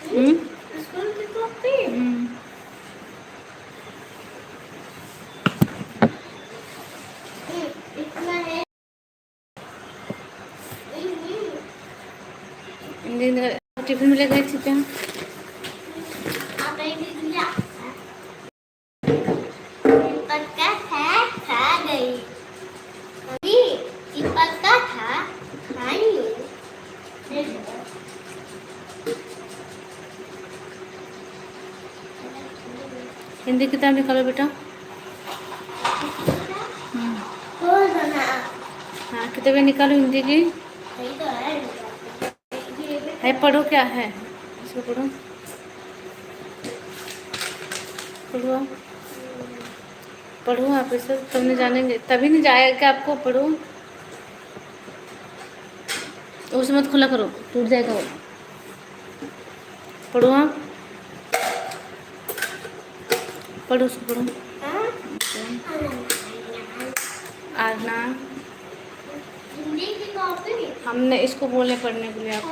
School की copy. इतना है। टिफिन में ले गई थी क्या? आप एक लिया पक्का था, खा गई। अभी ये पक्का था, खाई नहीं। हिंदी किताब निकालो बेटा। हाँ किताबें निकालो हिंदी की। है पढ़ो, क्या है इसको पढ़ो। पढ़ो पढ़ो आप इसे, तब नहीं जानेंगे, तभी नहीं जाएगा आपको। पढ़ो, उसे मत खुला करो, टूट जाएगा वो। पढ़ो आप, पढ़ो उसको पढ़ो। आना हिंदी की कॉपी। हमने इसको बोले पढ़ने के लिए आपको।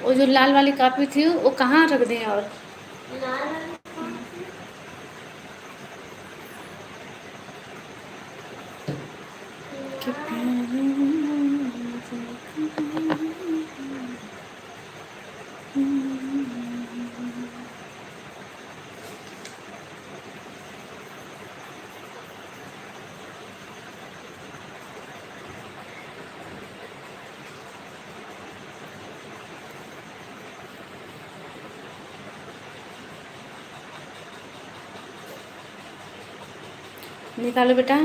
वो जो लाल वाली कॉपी थी वो कहाँ रख दें? और निकालो बेटा,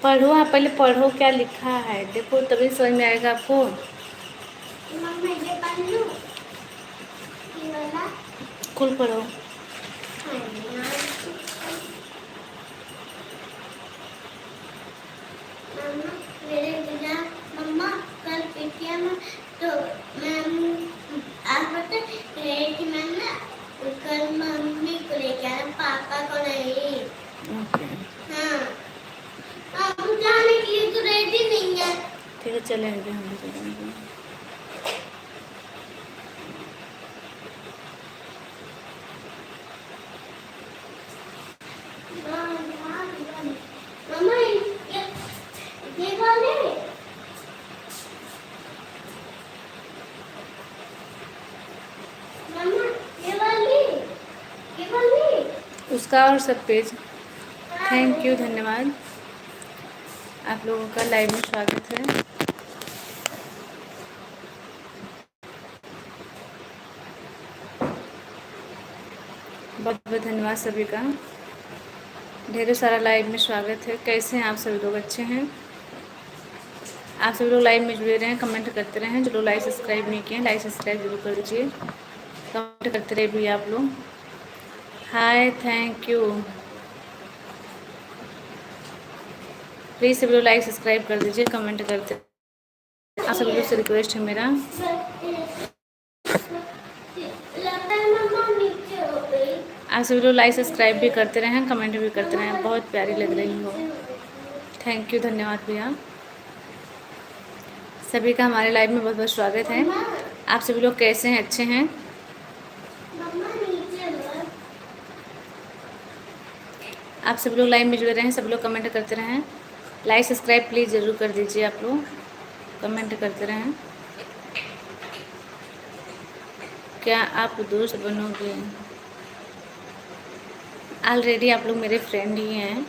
पढ़ो आप, पहले पढ़ो क्या लिखा है, देखो तभी समझ में आएगा आपको। मम्मा ये पढ़ लूं? ये वाला? कुल पढ़ो। मम्मा मेरे बिना, मम्मा कल पीटिया में तो मैम आज पता है कि मैम ना कल मम्मी को लेके आया, पापा को नहीं। हाँ अब जाने के लिए तो रेडी नहीं है। ठीक है चलेंगे, हम चलेंगे। मम्मा ये वाले मम्मा ये वाली उसका और सब पेज। थैंक यू, धन्यवाद। आप लोगों का लाइव में स्वागत है। बहुत बहुत धन्यवाद सभी का, ढेरों सारा लाइव में स्वागत है। कैसे हैं आप सभी लोग? अच्छे हैं आप सभी लोग? लाइव में जुड़े रहें, कमेंट करते रहें। जो लोग लाइक सब्सक्राइब नहीं किए लाइक सब्सक्राइब जरूर कर दीजिए, कमेंट करते रहे भी आप लोग। हाय, थैंक यू। प्लीज़ सभी लोग लाइक सब्सक्राइब कर दीजिए, कमेंट करते। आप सभी लोग से रिक्वेस्ट है मेरा। आप सभी लोग लाइक सब्सक्राइब भी करते रहें, कमेंट भी करते रहें। बहुत प्यारी लग रही हो, थैंक यू, धन्यवाद भैया। सभी का हमारे लाइव में बहुत बहुत स्वागत है। आप सभी लोग कैसे हैं? अच्छे हैं? आप सभी लोग लाइव में जुड़े रहें, सभी लोग कमेंट करते रहें। लाइक सब्सक्राइब प्लीज़ ज़रूर कर दीजिए आप लोग, कमेंट करते रहें। क्या आप दोस्त बनोगे? ऑलरेडी आप लोग मेरे फ्रेंड ही हैं।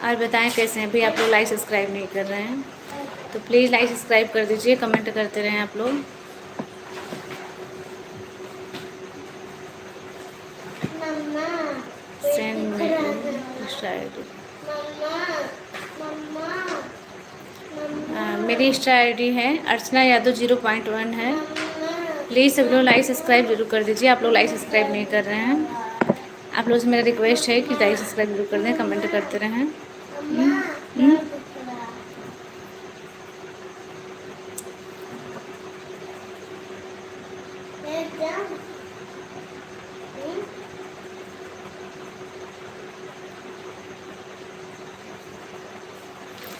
और बताएं कैसे हैं भी? आप लोग लाइक सब्सक्राइब नहीं कर रहे हैं तो प्लीज़ लाइक सब्सक्राइब कर दीजिए, कमेंट करते रहें आप लोग। सेंड शायद मेरी इंस्टा ID है अर्चना यादव 0.1 है। प्लीज़ सब लोग लाइक सब्सक्राइब जरूर कर दीजिए। आप लोग लाइक सब्सक्राइब नहीं कर रहे हैं। आप लोगों से मेरा रिक्वेस्ट है कि लाइक सब्सक्राइब जरूर कर दें, कमेंट करते रहें।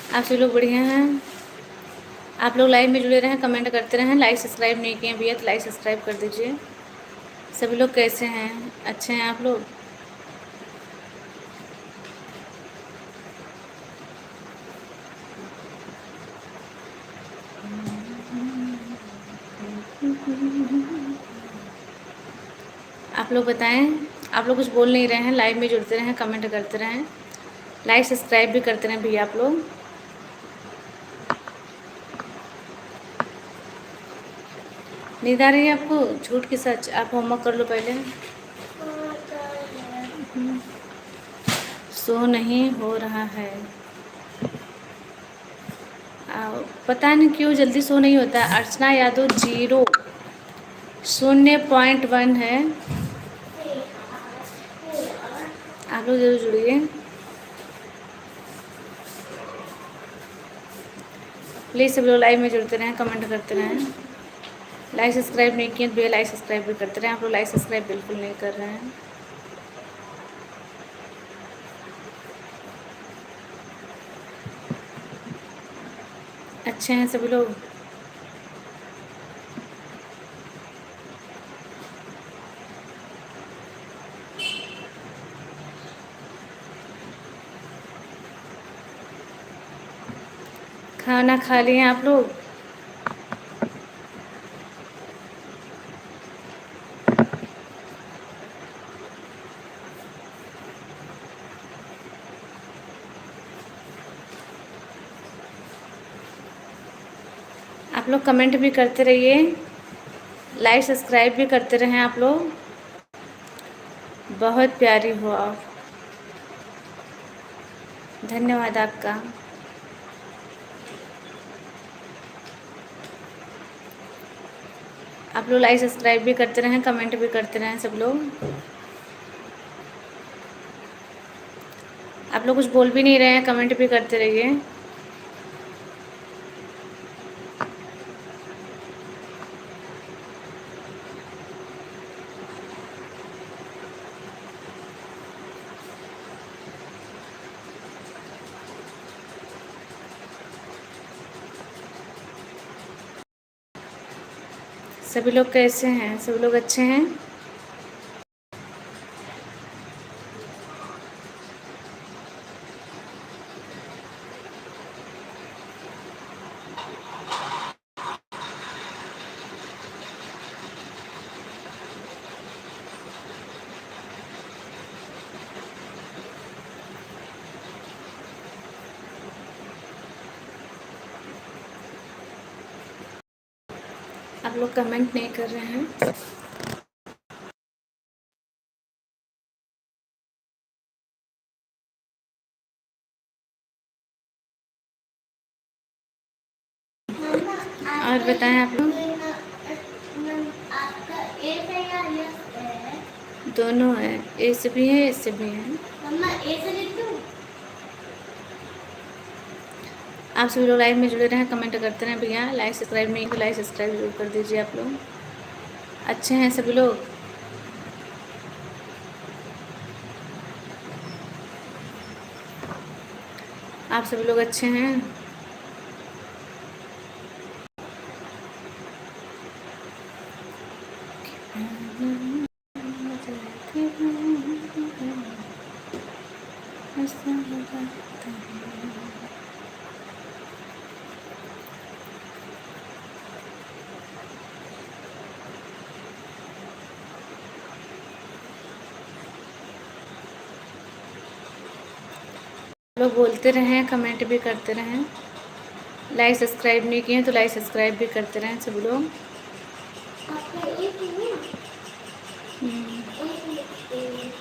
आप सभी लोग बढ़िया हैं? आप लोग लाइव में जुड़े रहें, कमेंट करते रहें। लाइक सब्सक्राइब नहीं किए भैया तो लाइक सब्सक्राइब कर दीजिए। सभी लोग कैसे हैं? अच्छे हैं आप लोग? आप लोग बताएं। आप लोग कुछ बोल नहीं रहे हैं, लाइव में जुड़ते रहें, कमेंट करते रहें, लाइक सब्सक्राइब भी करते रहें भैया आप लोग। नींद आ रही है आपको? झूठ की सच। आप होमवर्क कर लो पहले। सो नहीं हो रहा है। पता नहीं क्यों जल्दी सो नहीं होता। अर्चना यादव 0.1 है। आप लोग जरूर जुड़िए, प्लीज़। सब लोग लाइव में जुड़ते रहें, कमेंट करते रहें। लाइक सब्सक्राइब नहीं किए तो भैया लाइक सब्सक्राइब भी करते रहें। आप लोग लाइक सब्सक्राइब बिल्कुल नहीं कर रहे हैं। अच्छे हैं सभी लोग? खाना खा लिए आप लोग? आप लोग कमेंट भी करते रहिए, लाइक सब्सक्राइब भी करते रहें। आप लोग बहुत प्यारी हो आप, धन्यवाद आपका। आप लोग लाइक सब्सक्राइब भी करते रहें, कमेंट भी करते रहें सब लोग। आप लोग कुछ बोल भी नहीं रहे हैं, कमेंट भी करते रहिए। सभी लोग कैसे हैं? सभी लोग अच्छे हैं? आप लोग कमेंट नहीं कर रहे हैं। और बताएं आप लोग। आपका ए से या यस है? दोनों है, ए से भी है, ए से भी है। मम्मा ए से लिख दूं? आप सभी लोग लाइव में जुड़े रहें, कमेंट करते रहें भैया। लाइक सब्सक्राइब नहीं तो लाइक सब्सक्राइब जरूर कर दीजिए आप लोग। अच्छे हैं सभी लोग? आप सभी लोग अच्छे हैं? लोग बोलते रहें, कमेंट भी करते रहें। लाइक सब्सक्राइब नहीं किए तो लाइक सब्सक्राइब भी करते रहें सब लोग। आपका ए से है? हम्म। ए से लिखते हैं।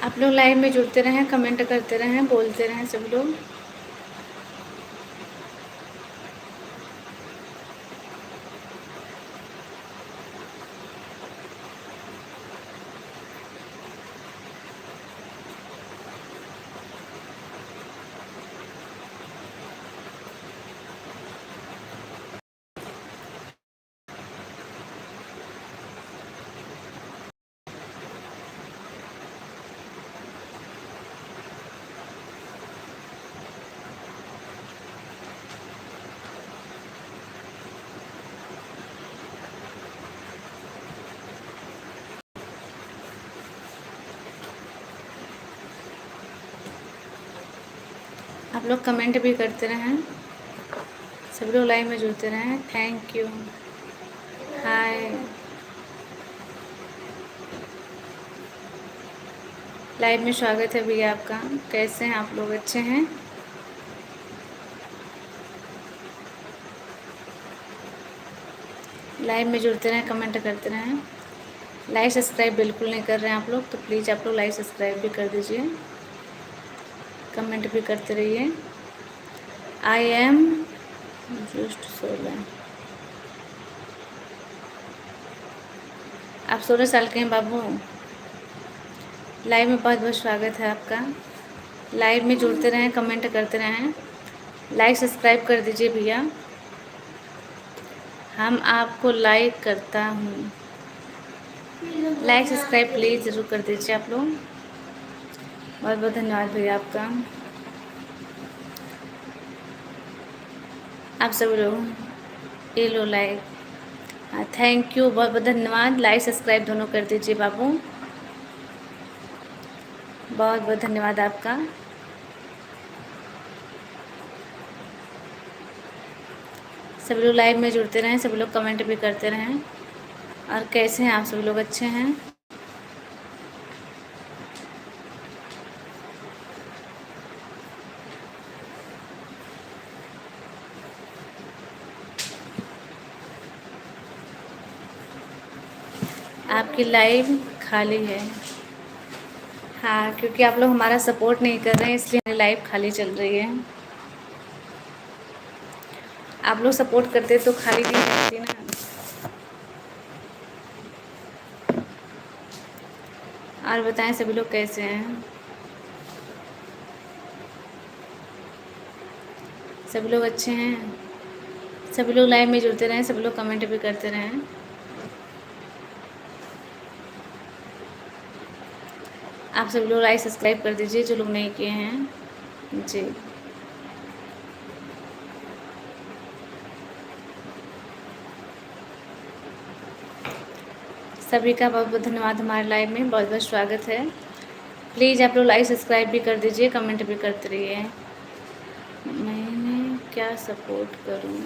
आप लोग लाइव में जुड़ते रहें, कमेंट करते रहें, बोलते रहें सब लोग। आप लोग कमेंट भी करते रहें, सब लोग लाइव में जुड़ते रहें। Thank you. हाय, लाइव में स्वागत है भैया आपका। कैसे हैं आप लोग? अच्छे हैं? लाइव में जुड़ते रहें, कमेंट करते रहें। लाइक सब्सक्राइब बिल्कुल नहीं कर रहे हैं आप लोग, तो प्लीज़ आप लोग लाइक सब्सक्राइब भी कर दीजिए, कमेंट भी करते रहिए। I am just 16। आप 16 साल के हैं बाबू। लाइव में बहुत बहुत स्वागत है आपका। लाइव में जुड़ते रहें, कमेंट करते रहें, लाइक सब्सक्राइब कर दीजिए भैया। हम आपको लाइक करता हूँ, लाइक सब्सक्राइब प्लीज़ ज़रूर कर दीजिए आप लोग। बहुत बहुत धन्यवाद भैया आपका। आप सब लोग ये लो लाइक। हाँ, थैंक यू, बहुत बहुत धन्यवाद। लाइक सब्सक्राइब दोनों कर दीजिए बाबू, बहुत बहुत धन्यवाद आपका। सब लोग लाइव में जुड़ते रहें, सब लोग कमेंट भी करते रहें। और कैसे हैं आप सब लोग? अच्छे हैं? आपकी लाइव खाली है। हाँ, क्योंकि आप लोग हमारा सपोर्ट नहीं कर रहे हैं, इसलिए मेरी लाइव खाली चल रही है। आप लोग सपोर्ट करते तो खाली नहीं रहती ना। और बताएं सभी लोग कैसे हैं? सभी लोग अच्छे हैं? सभी लोग लाइव में जुड़ते रहें, सभी लोग कमेंट भी करते रहें। आप सभी लोग लाइक सब्सक्राइब कर दीजिए जो लोग नहीं किए हैं जी। सभी का बहुत बहुत धन्यवाद। हमारे लाइव में बहुत बहुत स्वागत है। प्लीज़ आप लोग लाइक सब्सक्राइब भी कर दीजिए, कमेंट भी करते रहिए। मैंने क्या सपोर्ट करूं?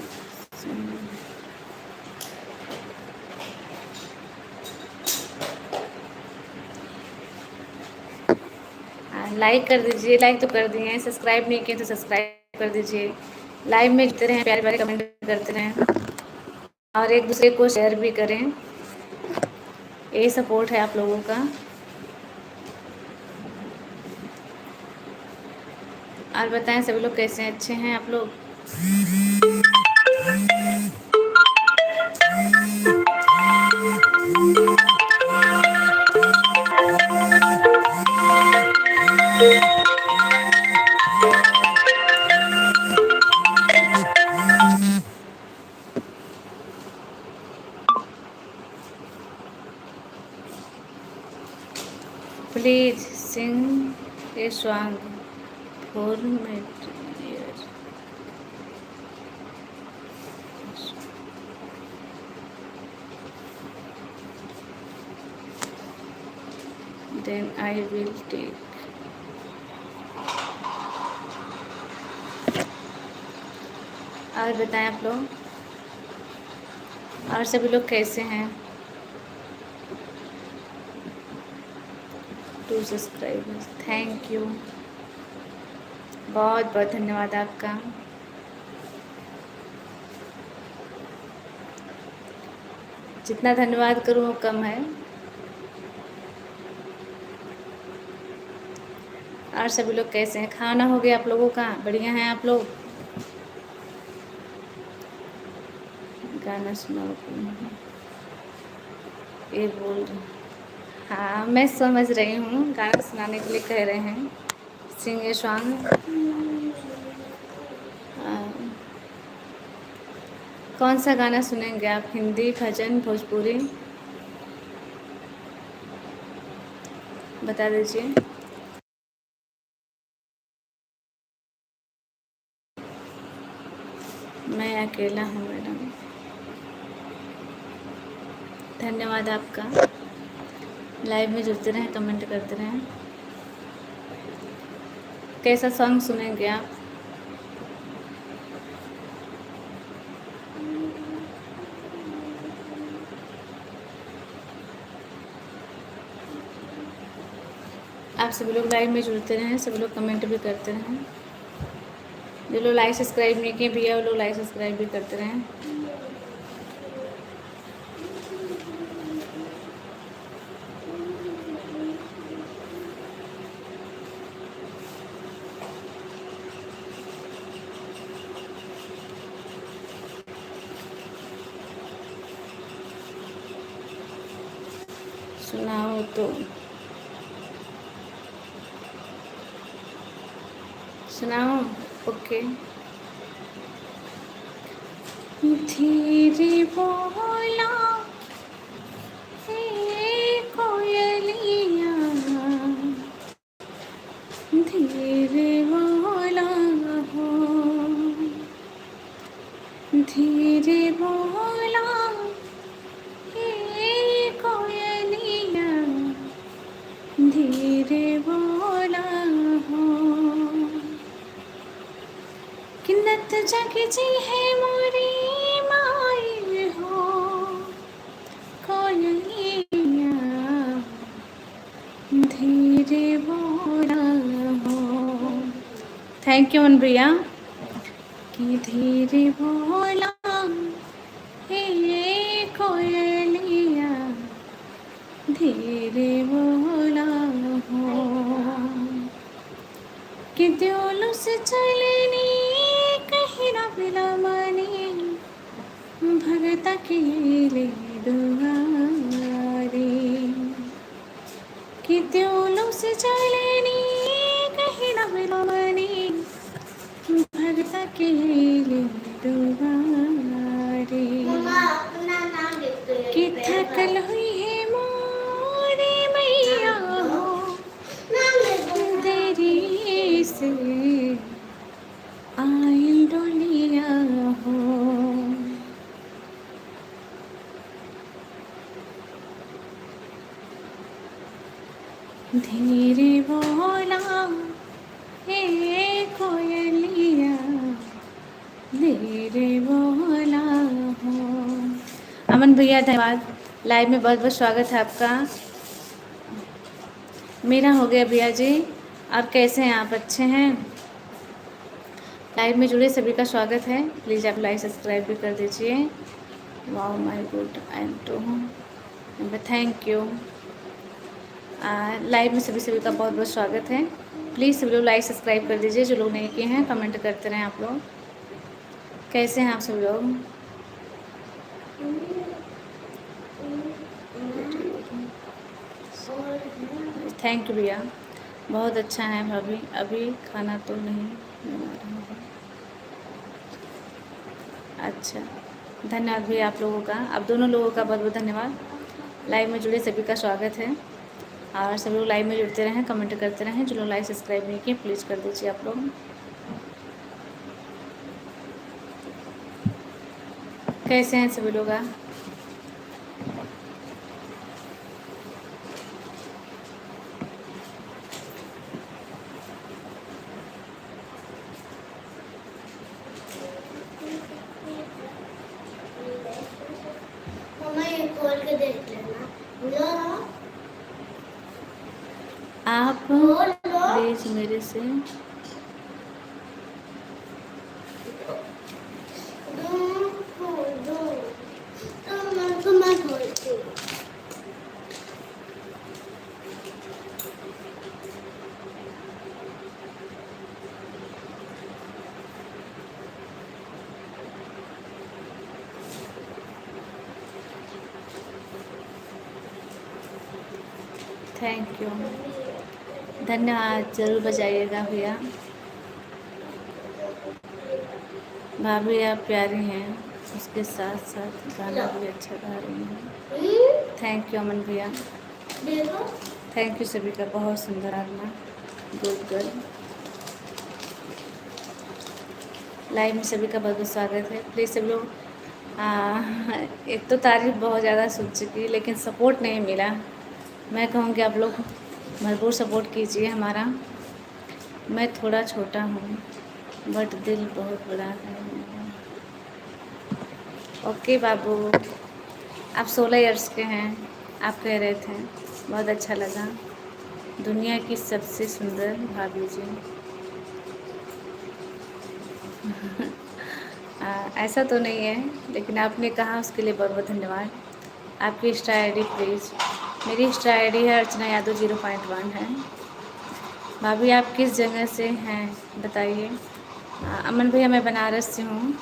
लाइक कर दीजिए, लाइक तो कर दिए हैं, सब्सक्राइब नहीं किए तो सब्सक्राइब कर दीजिए। लाइव में जुड़ते रहें, प्यारे प्यारे कमेंट करते रहें और एक दूसरे को शेयर भी करें। यही सपोर्ट है आप लोगों का। और बताएं सभी लोग कैसे हैं? अच्छे हैं आप लोग? Please sing a song for my dear. Then I will take. और बताएं आप लोग, और सभी लोग कैसे हैं? 2 सब्सक्राइबर्स, थैंक यू, बहुत बहुत धन्यवाद आपका। जितना धन्यवाद करूँ वो कम है। और सभी लोग कैसे हैं? खाना हो गया आप लोगों का? बढ़िया हैं आप लोग? गाना सुनाओ ये बोल रहे। हाँ मैं समझ रही हूँ, गाना सुनाने के लिए कह रहे हैं, सिंग ए सॉन्ग। कौन सा गाना सुनेंगे आप? हिंदी, भजन, भोजपुरी? बता दीजिए। मैं अकेला हूँ मैडम। धन्यवाद आपका। लाइव में जुड़ते रहें, कमेंट करते रहें। कैसा सॉन्ग सुनेंगे आप? आप सभी लोग लाइव में जुड़ते रहें, सभी लोग कमेंट भी करते रहें। जो लोग लाइक सब्सक्राइब नहीं किए भैया वो लोग लाइक सब्सक्राइब भी करते रहें। सुनाओ तो, सुनाओ। ओके। धीरे बोला हे कोयलिया, धीरे बोला हो, धीरे बोला हे कोयलिया, धीरे बोला हो। किन्नत जग जी है मोरी माई हो, कोयलिया धीरे बोला हो। Thank you Manpriya. कि धीरे बोला हे कोयलिया, धीरे बोला हो। कि द्योलों से चलनी कहीं न बिलमनी, भगता के लिए दुआरे। कि द्योलों से चलनी कहीं न बिलमनी, भगता के लिए दुआरे। कि थकल हुई है मोरी मैया हो, देरी से आई डोलिया हो। धीरे बोला हे कोयलिया, धीरे बोला हो। अमन भैया धन्यवाद। लाइव में बहुत बहुत स्वागत है आपका। मेरा हो गया भैया जी। और कैसे हैं आप? अच्छे हैं? लाइव में जुड़े सभी का स्वागत है। प्लीज़ आप लाइक सब्सक्राइब भी कर दीजिए। Wow my good I am too, thank you. Live में सभी का बहुत बहुत स्वागत है। प्लीज़ सभी लोग लाइक सब्सक्राइब कर दीजिए। जो लोग नहीं किए हैं कमेंट करते रहें आप लोग। कैसे हैं आप सब लोग? थैंक यू भैया, बहुत अच्छा है भाभी। अभी खाना तो नहीं बना रहा हूँ। अच्छा, धन्यवाद भैया आप लोगों का, आप दोनों लोगों का बहुत बहुत धन्यवाद। लाइव में जुड़े सभी का स्वागत है। और सभी लोग लाइव में जुड़ते रहें, कमेंट करते रहें। जो लोग लाइक सब्सक्राइब नहीं किए प्लीज़ कर दीजिए आप लोग। कैसे हैं सभी लोग? आप प्लीज मेरे से थैंक यू, धन्यवाद। ज़रूर बजाइएगा भैया। भाभी आप प्यारी हैं, उसके साथ साथ गाना भी अच्छा गा रही हैं। थैंक यू अमन भैया, थैंक यू सभी का, बहुत सुंदर गाना, गुड गर्ल। लाइव में सभी का बहुत बहुत स्वागत है। प्लीज़ सब लोग, एक तो तारीफ बहुत ज़्यादा सुन चुकी, लेकिन सपोर्ट नहीं मिला। मैं कहूँगी आप लोग भरपूर सपोर्ट कीजिए हमारा। मैं थोड़ा छोटा हूँ बट दिल बहुत बड़ा है। ओके बाबू, आप 16 इयर्स के हैं, आप कह रहे थे, बहुत अच्छा लगा। दुनिया की सबसे सुंदर भाभी जी। ऐसा तो नहीं है, लेकिन आपने कहा उसके लिए बहुत बहुत धन्यवाद। आपकी इंस्टा आई डी प्लीज़। मेरी इंस्टा आई डी है अर्चना यादव 0.1 है। भाभी आप किस जगह से हैं बताइए। अमन भैया मैं बनारस से हूँ,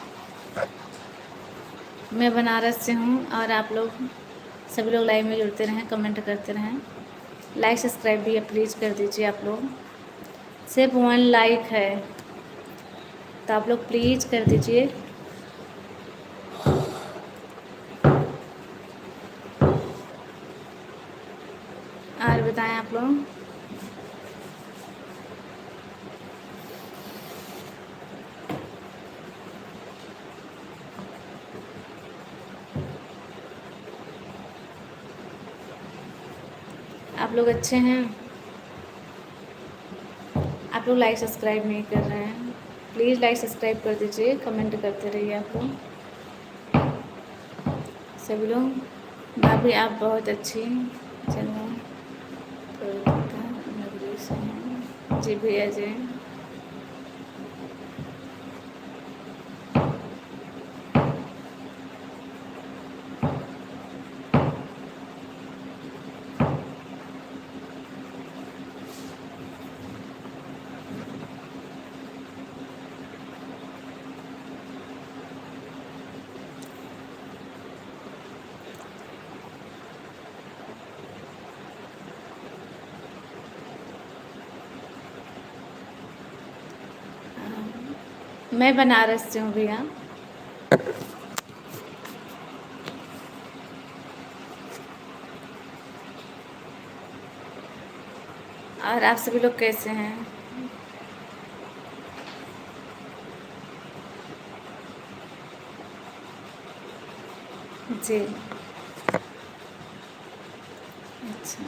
मैं बनारस से हूँ। और आप लोग सभी लोग लाइव में जुड़ते रहें, कमेंट करते रहें, लाइक सब्सक्राइब भी प्लीज़ कर दीजिए। आप लोग सिर्फ 1 लाइक है तो आप लोग प्लीज़ कर दीजिए। और बताएं आप लोग। आप लोग अच्छे हैं? आप लोग लाइक सब्सक्राइब नहीं कर रहे हैं, प्लीज़ लाइक सब्सक्राइब कर दीजिए, कमेंट करते रहिए आप लोग सभी लोग। भाभी आप बहुत अच्छी जगह नगरी से हैं। जी भैया जी। मैं बनारस से हूँ भैया। और आप सभी लोग कैसे हैं? जी अच्छा,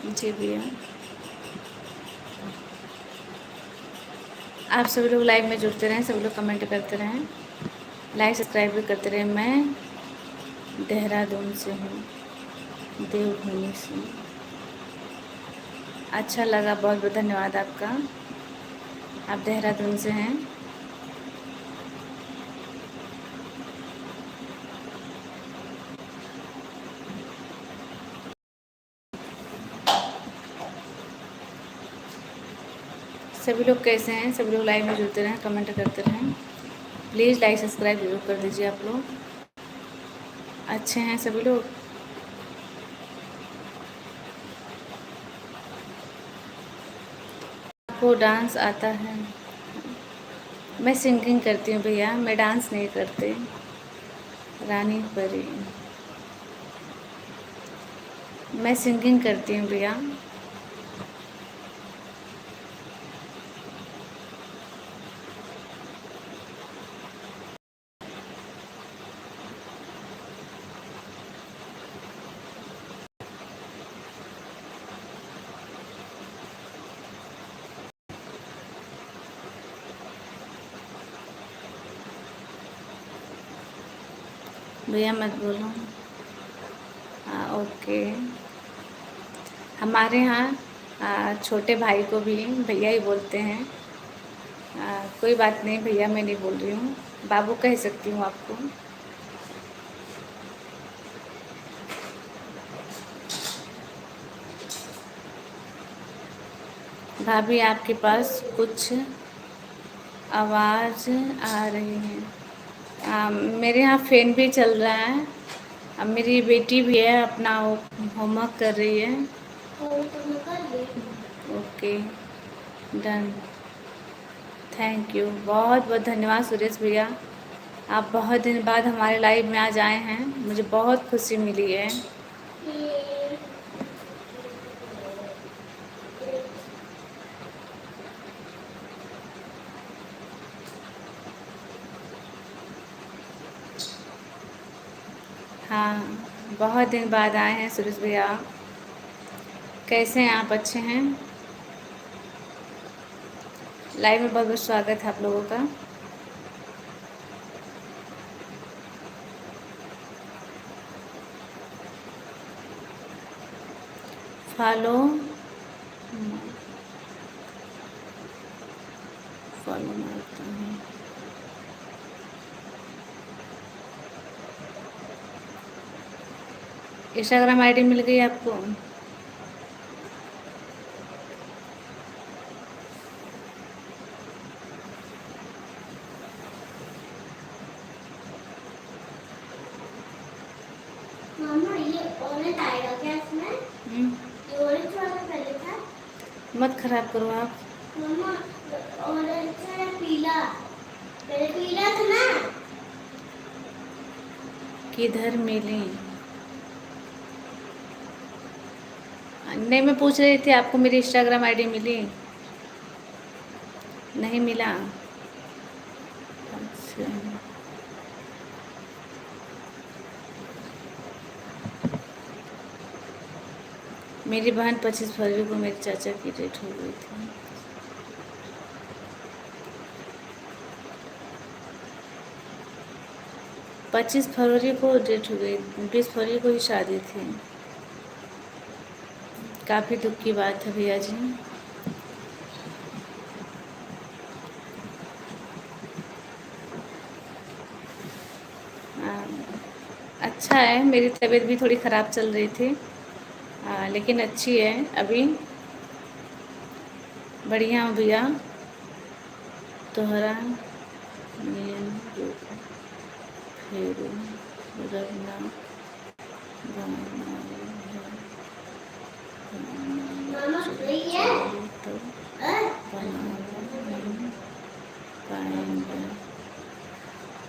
जी भैया। आप सभी लोग लाइव में जुड़ते रहें, सभी लोग कमेंट करते रहें, लाइक सब्सक्राइब भी करते रहें। मैं देहरादून से हूँ, देवभूमि से। अच्छा लगा, बहुत बहुत धन्यवाद आपका। आप देहरादून से हैं। सभी लोग कैसे हैं? सभी लोग लाइव में जुड़ते रहें, कमेंट करते रहें, प्लीज़ लाइक सब्सक्राइब जरूर कर दीजिए आप लोग। अच्छे हैं सभी लोग? आपको डांस आता है? मैं सिंगिंग करती हूँ भैया, मैं डांस नहीं करती। रानी परी, मैं सिंगिंग करती हूँ भैया। भैया मत बोलो। हाँ ओके। हमारे यहाँ छोटे भाई को भी भैया ही बोलते हैं। कोई बात नहीं भैया, मैं नहीं बोल रही हूँ, बाबू कह सकती हूँ आपको। भाभी आपके पास कुछ आवाज़ आ रही है। मेरे यहाँ फ़ैन भी चल रहा है, अब मेरी बेटी भी है, अपना होमवर्क कर रही है। Okay, done. थैंक यू, बहुत बहुत धन्यवाद सुरेश भैया। आप बहुत दिन बाद हमारे लाइव में आज आए हैं, मुझे बहुत खुशी मिली है। हाँ, बहुत दिन बाद आए हैं सुरेश भैया। कैसे हैं आप? अच्छे हैं? लाइव में बहुत बहुत स्वागत है आप लोगों का। फॉलो मारता हूँ। इंस्टाग्राम आईडी मिल गई आपको? मामा ये ऑरेंज आएगा क्या इसमें? ये ऑरेंज वाला पहले था। मत खराब करो आप। मामा ऑरेंज है या पीला? पहले पीला था ना। किधर मिली? नहीं, मैं पूछ रही थी आपको मेरी इंस्टाग्राम आईडी मिली? नहीं मिला? अच्छा, मेरी बहन 25 फरवरी को मेरे चाचा की डेट हो गई थी। पच्चीस फरवरी को डेट हो गई, 20 फरवरी को ही शादी थी। काफ़ी दुख की बात है भैया जी। अच्छा है, मेरी तबीयत भी थोड़ी ख़राब चल रही थी, लेकिन अच्छी है अभी, बढ़िया हूँ भैया। तोहरा नियन रूप फेरू रगना मामा सही है?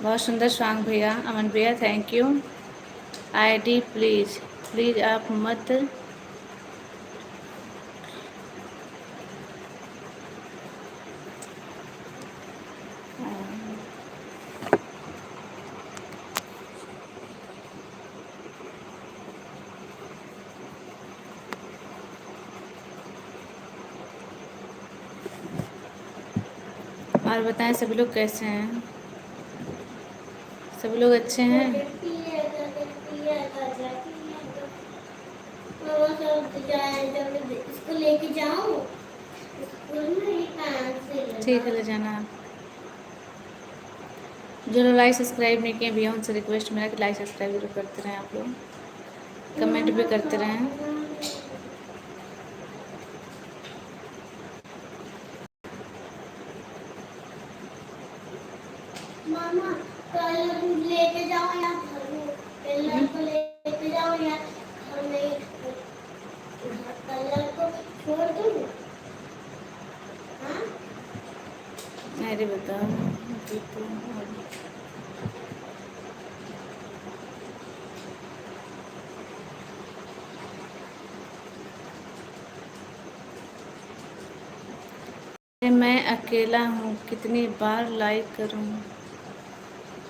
बहुत सुंदर सॉन्ग भैया। अमन भैया thank you. ID please please आप मत और बताएं सभी लोग कैसे हैं? सभी लोग अच्छे हैं? इसको लेके जाऊं स्कूल में, ठीक है, ले जाना आप। जो लोग लाइक सब्सक्राइब नहीं किए भैया उनसे रिक्वेस्ट मेरा कि लाइक सब्सक्राइब जरूर करते रहें आप लोग, कमेंट भी करते रहें। मामा कल लेके जाओ या घर में, कलर को लेके जाओ या घर में, कलर को छोड़ दूं? हाँ? अरे बताओ, मैं अकेला हूँ, कितनी बार लाइक करूँ?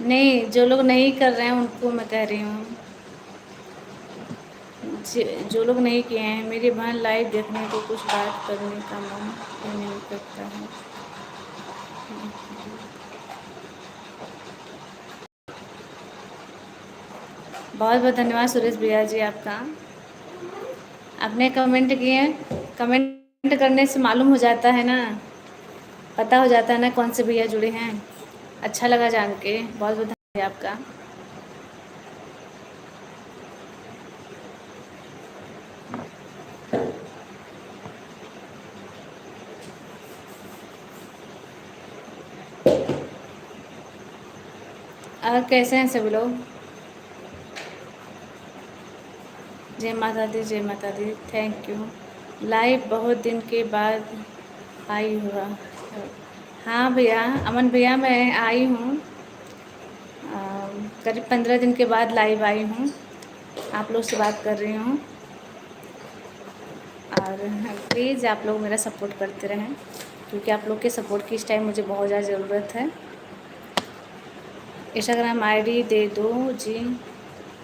नहीं, जो लोग नहीं कर रहे हैं उनको मैं कह रही हूँ, जो लोग नहीं किए हैं, मेरी बहन लाइव देखने को कुछ बात करने का मन ही नहीं करता है। बहुत बहुत धन्यवाद सुरेश भैया जी आपका। आपने कमेंट किए, कमेंट करने से मालूम हो जाता है ना, पता हो जाता है ना कौन से भैया जुड़े हैं। अच्छा लगा जान के, बहुत बहुत धन्यवाद आपका। और कैसे हैं सभी लोग? जय माता दी, जय माता दी। Thank you. लाइव बहुत दिन के बाद आई हुआ। हाँ भैया, अमन भैया, मैं आई हूँ करीब 15 दिन के बाद लाइव आई हूँ। आप लोग से बात कर रही हूँ और प्लीज़ आप लोग मेरा सपोर्ट करते रहें, क्योंकि आप लोग के सपोर्ट की इस टाइम मुझे बहुत ज़्यादा ज़रूरत है। इंस्टाग्राम आईडी दे दो जी।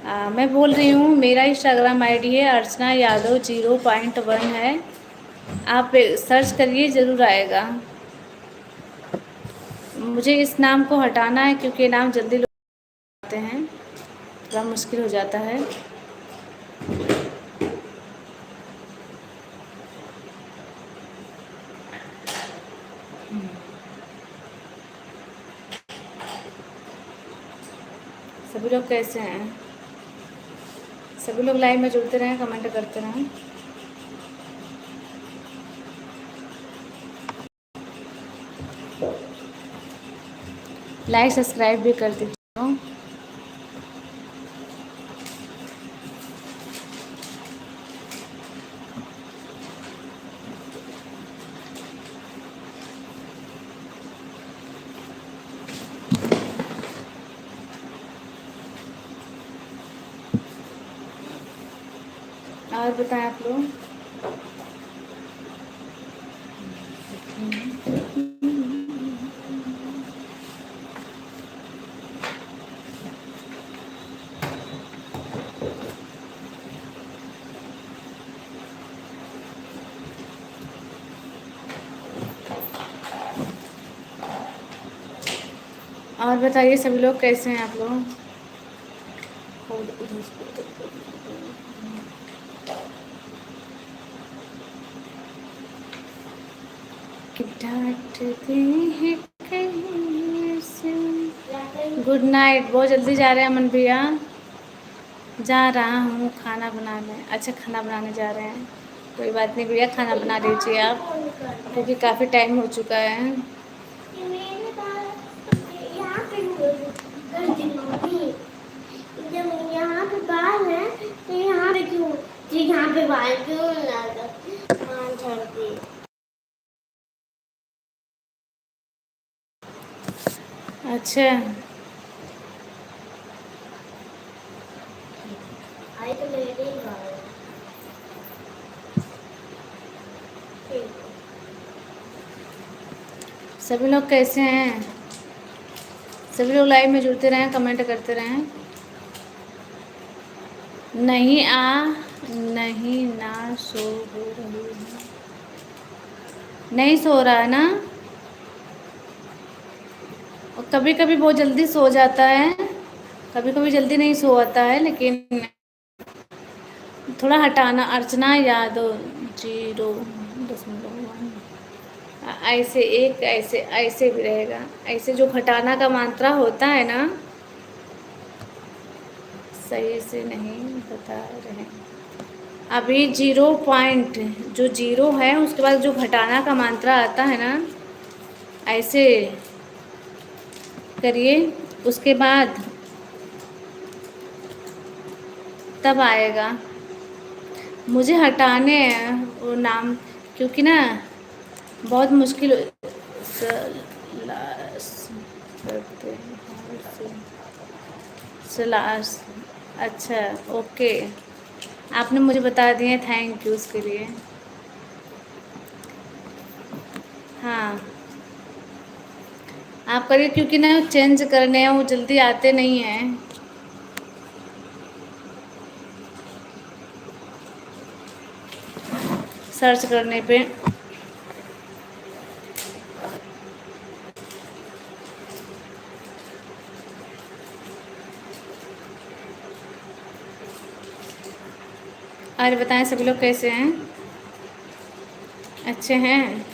मैं बोल रही हूँ, मेरा इंस्टाग्राम आईडी है अर्चना यादव 0.1 है। आप सर्च करिए, ज़रूर आएगा। मुझे इस नाम को हटाना है क्योंकि नाम जल्दी लोग आते हैं, थोड़ा मुश्किल हो जाता है। सभी लोग कैसे हैं? सभी लोग लाइव में जुड़ते रहें, कमेंट करते रहें। लाइक सब्सक्राइब भी कर दीजिए। और बताएं आप लोग। और बताइए सभी लोग कैसे हैं आप लोग। कि डांटते हैं कहीं से। Good night. बहुत जल्दी जा रहे हैं अमन भैया। जा रहा हूँ खाना बनाने। अच्छा, खाना बनाने जा रहे हैं, कोई बात नहीं भैया, खाना बना लीजिए आप, क्योंकि काफ़ी टाइम हो चुका है। यहाँ पे बाल है तो यहाँ पे क्यों जी, यहाँ पे बाल क्यों लगा? हाँ, झड़ गई। अच्छा, आई तो मेरे ही बाल हैं। ठीक। सभी लोग कैसे हैं? सभी लोग लाइव में जुड़ते रहें, कमेंट करते रहें। नहीं ना सो हो रही है। नहीं सो रहा है ना? और कभी कभी बहुत जल्दी सो जाता है, कभी कभी जल्दी नहीं सो आता है, लेकिन थोड़ा हटाना। अर्चना यादव 0.1 ऐसे एक ऐसे ऐसे भी रहेगा। ऐसे जो घटाना का मात्रा होता है ना, सही से नहीं बता रहे। अभी 0 पॉइंट जो 0 है, उसके बाद जो घटाना का मात्रा आता है ना, ऐसे करिए, उसके बाद तब आएगा। मुझे हटाने हैं वो नाम, क्योंकि ना बहुत मुश्किल सलास। अच्छा, ओके, आपने मुझे बता दिए, थैंक यू उसके लिए। हाँ, आप करिए, क्योंकि ना चेंज करने हैं, वो जल्दी आते नहीं हैं। सर्च करने पे और बताएं सभी लोग कैसे हैं? अच्छे हैं?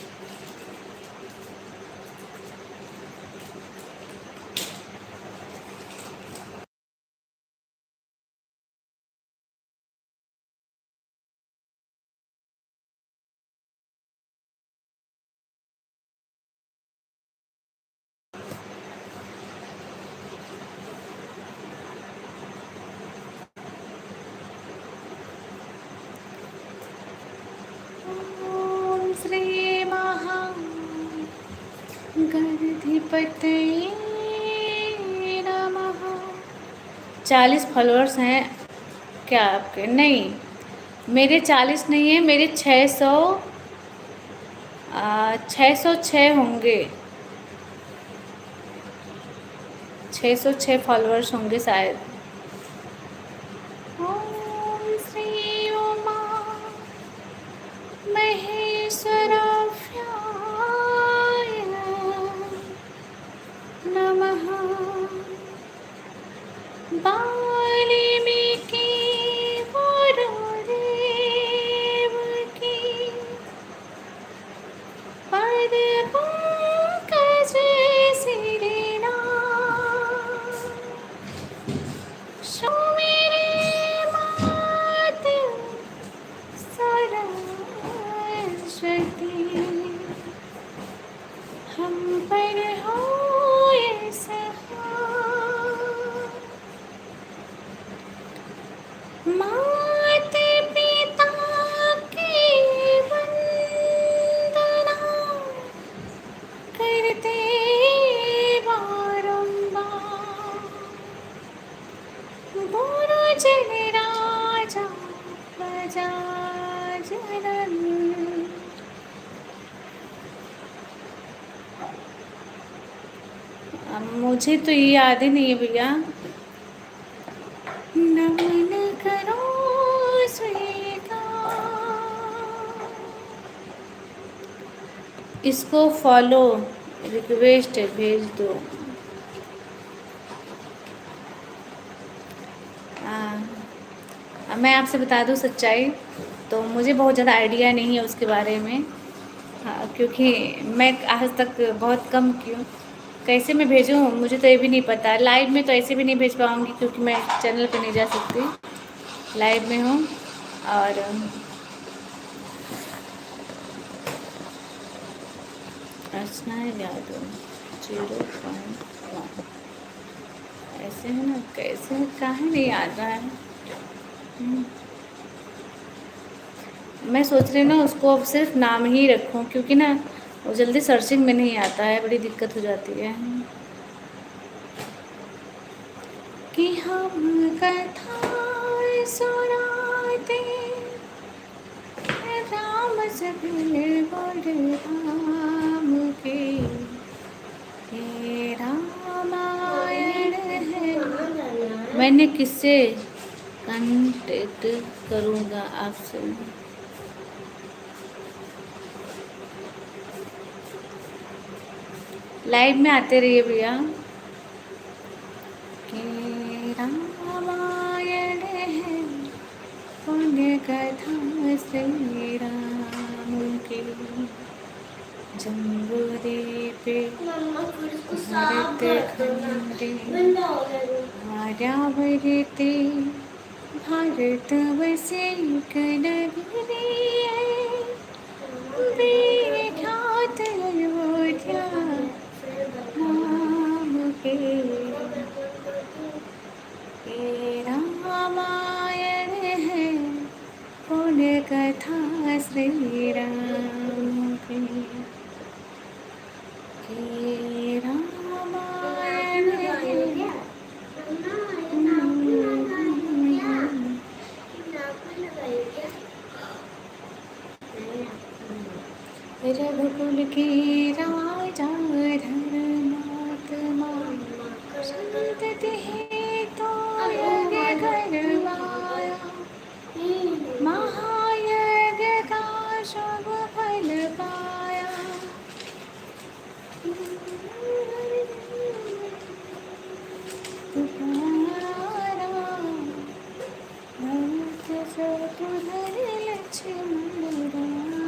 पतये नमः। 40 फॉलोअर्स हैं क्या आपके? नहीं, मेरे 40 नहीं है, मेरे 606 होंगे, 606 फॉलोअर्स होंगे शायद। ओम श्री उमा महेश्वराभ्याय नमः। वाल्मीकि गुरुदेव की पद पंकज सिरनाथ, सुमिरे मात सरस्वती, हम पर होए सहाय। मात पिता की वंदना करते बारंबार, गुरुजन राजा प्रजा जनन। अब मुझे तो ये याद ही नहीं है भैया। नमन करो स्वीकार, इसको फॉलो रिक्वेस्ट भेज दो। मैं आपसे बता दूं सच्चाई, तो मुझे बहुत ज़्यादा आइडिया नहीं है उसके बारे में। हाँ, क्योंकि मैं आज तक बहुत कम की हूँ। कैसे मैं भेजूँ मुझे तो ये भी नहीं पता। लाइव में तो ऐसे भी नहीं भेज पाऊँगी क्योंकि मैं चैनल पे नहीं जा सकती, लाइव में हूँ। और अर्चना यादव 0.1 ऐसे है ना, कैसे काहे नहीं याद रहा है। मैं सोच रही हूँ ना उसको अब सिर्फ नाम ही रखूँ, क्योंकि ना वो जल्दी सर्चिंग में नहीं आता है, बड़ी दिक्कत हो जाती है। कि हम कथा सुनाते राम सबिन बड़ राम के, हे रामायण है। मैंने किससे कांटेक्ट करूँगा आपसे? लाइव में आते रहिए भैया। कि रामायण है पुण्य कथा श्री राम की, जम्बूद्वीपे भरतखंडे आर्यावर्ते भारतवर्षे कनगरे विख्यात अयोध्या नाम के, रामायण है पुण्य कथा श्री राम की, रामायण है। रघुकुल के राजा धर्मात्मा, संतति हेतु यज्ञ करवाया, महायज्ञ का शुभ फल पाया। तुम्हारा भक्त शत्रुधर लक्ष्मण रामा।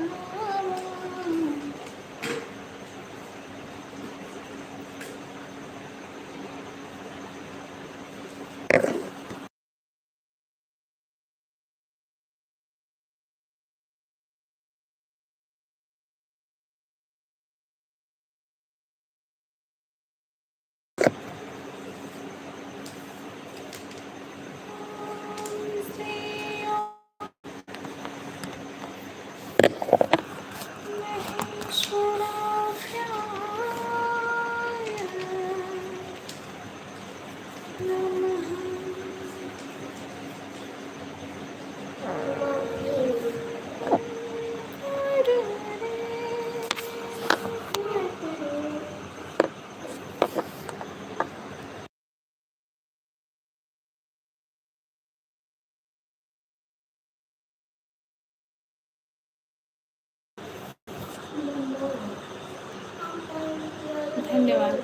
धन्यवाद।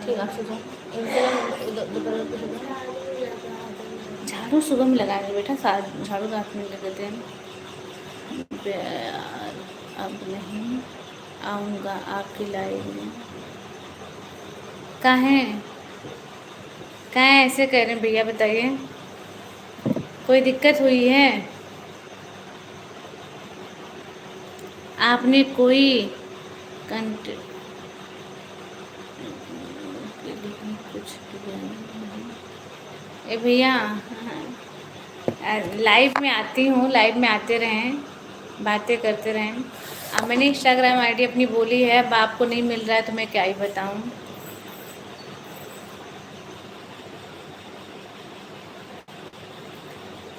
ठीक है, आप सो जाओ। झाड़ू सुबह में लगाएंगे बेटा, झाड़ू रात में लगा देते हैं। अब नहीं आऊँगा आपकी लाइव में। कहाँ ऐसे कह रहे हैं भैया, बताइए कोई दिक्कत हुई है? आपने कोई कंट कुछ ए भैया, लाइव में आती हूँ, लाइव में आते रहें, बातें करते रहें। अब मैंने इंस्टाग्राम आईडी अपनी बोली है, अब आपको नहीं मिल रहा है तो मैं क्या ही बताऊँ।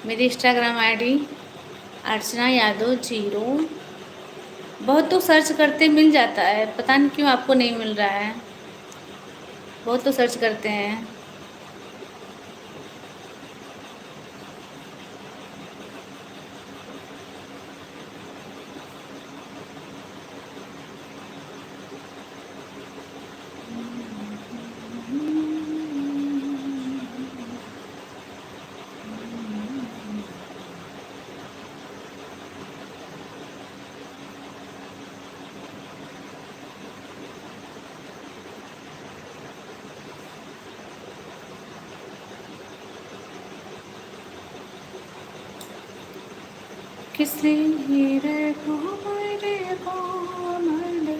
मेरी इंस्टाग्राम आईडी अर्चना यादव 0। बहुत तो सर्च करते मिल जाता है, पता नहीं क्यों आपको नहीं मिल रहा है। बहुत तो सर्च करते हैं। किसी हीरे को मेरे को मैंने